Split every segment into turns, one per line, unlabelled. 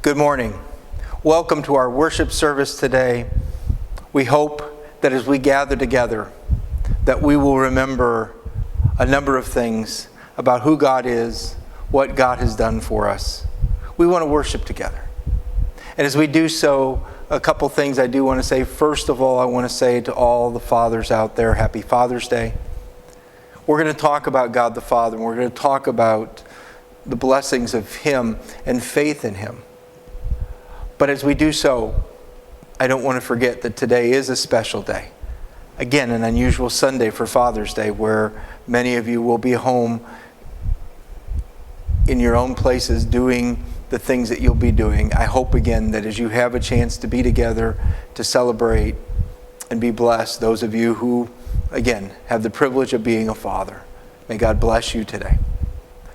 Good morning. Welcome to our worship service today. We hope that as we gather together, that we will remember a number of things about who God is, what God has done for us. We want to worship together. And as we do so, a couple things I do want to say. First of all, I want to say to all the fathers out there, Happy Father's Day. We're going to talk about God the Father, and we're going to talk about the blessings of Him and faith in Him. But as we do so, I don't want to forget that today is a special day. Again, an unusual Sunday for Father's Day, where many of you will be home in your own places doing the things that you'll be doing. I hope again that as you have a chance to be together, to celebrate and be blessed, those of you who, again, have the privilege of being a father, may God bless you today.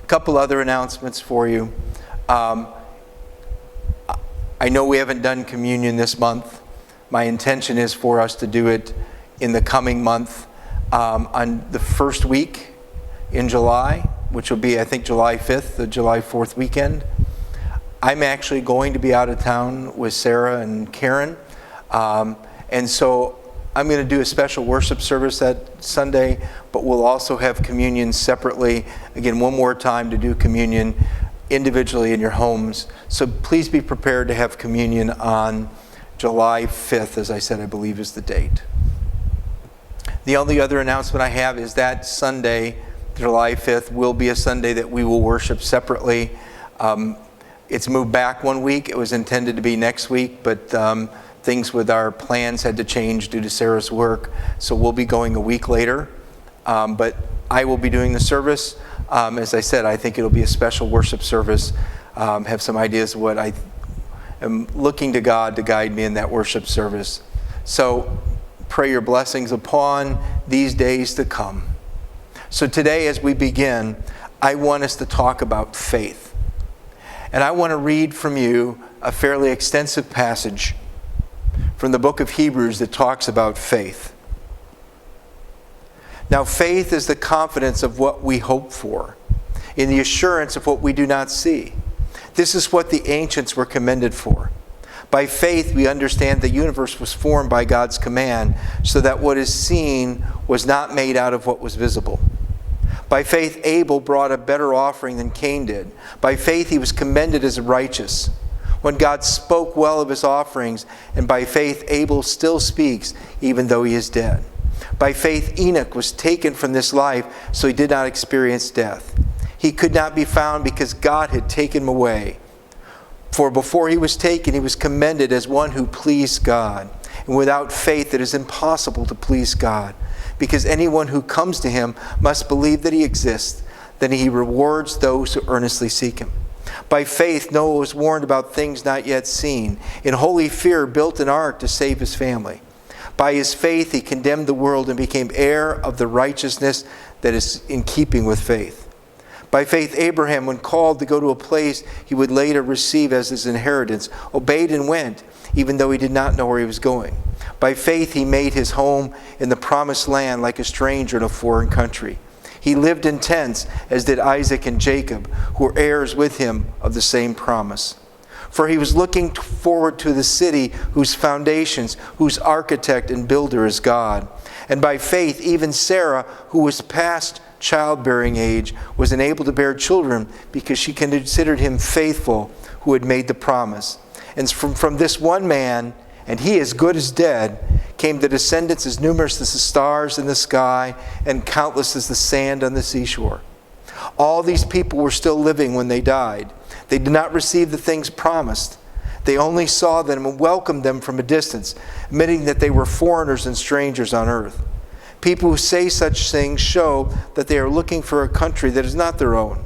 A couple other announcements for you. I know we haven't done communion this month. My intention is for us to do it in the coming month on the first week in July, which will be, I think, July 5th, the July 4th weekend. I'm actually going to be out of town with Sarah and Karen. And so I'm going to do a special worship service that Sunday, but we'll also have communion separately. Again, one more time to do communion individually in your homes. So please be prepared to have communion on July 5th, as I said, I believe is the date. The only other announcement I have is that Sunday, July 5th, will be a Sunday that we will worship separately. It's moved back 1 week. It was intended to be next week, but things with our plans had to change due to Sarah's work. So we'll be going a week later. But I will be doing the service. As I said, I think it'll be a special worship service. Have some ideas of what I am looking to God to guide me in that worship service. So pray your blessings upon these days to come. So today as we begin, I want us to talk about faith. And I want to read from you a fairly extensive passage from the book of Hebrews that talks about faith. Now, faith is the confidence of what we hope for, in the assurance of what we do not see. This is what the ancients were commended for. By faith, we understand the universe was formed by God's command, so that what is seen was not made out of what was visible. By faith, Abel brought a better offering than Cain did. By faith, he was commended as righteous, when God spoke well of his offerings, and by faith, Abel still speaks, even though he is dead. By faith, Enoch was taken from this life, so he did not experience death. He could not be found because God had taken him away. For before he was taken, he was commended as one who pleased God. And without faith, it is impossible to please God, because anyone who comes to him must believe that he exists, that he rewards those who earnestly seek him. By faith, Noah was warned about things not yet seen. In holy fear, built an ark to save his family. By his faith, he condemned the world and became heir of the righteousness that is in keeping with faith. By faith, Abraham, when called to go to a place he would later receive as his inheritance, obeyed and went, even though he did not know where he was going. By faith, he made his home in the promised land like a stranger in a foreign country. He lived in tents, as did Isaac and Jacob, who were heirs with him of the same promise. For he was looking forward to the city whose foundations, whose architect and builder is God. And by faith, even Sarah, who was past childbearing age, was enabled to bear children because she considered him faithful who had made the promise. And from this one man, and he as good as dead, came the descendants as numerous as the stars in the sky and countless as the sand on the seashore. All these people were still living when they died. They did not receive the things promised. They only saw them and welcomed them from a distance, admitting that they were foreigners and strangers on earth. People who say such things show that they are looking for a country that is not their own.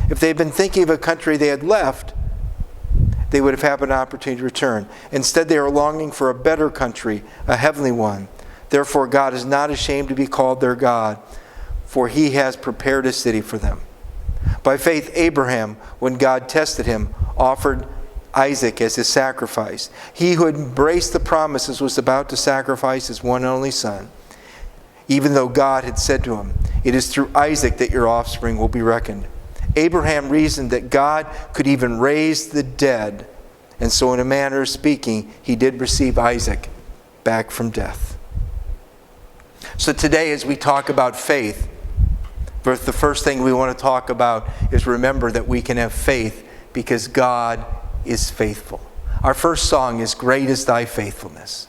If they had been thinking of a country they had left, they would have had an opportunity to return. Instead, they are longing for a better country, a heavenly one. Therefore, God is not ashamed to be called their God, for he has prepared a city for them. By faith, Abraham, when God tested him, offered Isaac as his sacrifice. He who had embraced the promises was about to sacrifice his one and only son, even though God had said to him, "It is through Isaac that your offspring will be reckoned." Abraham reasoned that God could even raise the dead, And so in a manner of speaking, he did receive Isaac back from death. So today, as we talk about faith, the first thing we want to talk about is remember that we can have faith because God is faithful. Our first song is "Great is Thy Faithfulness."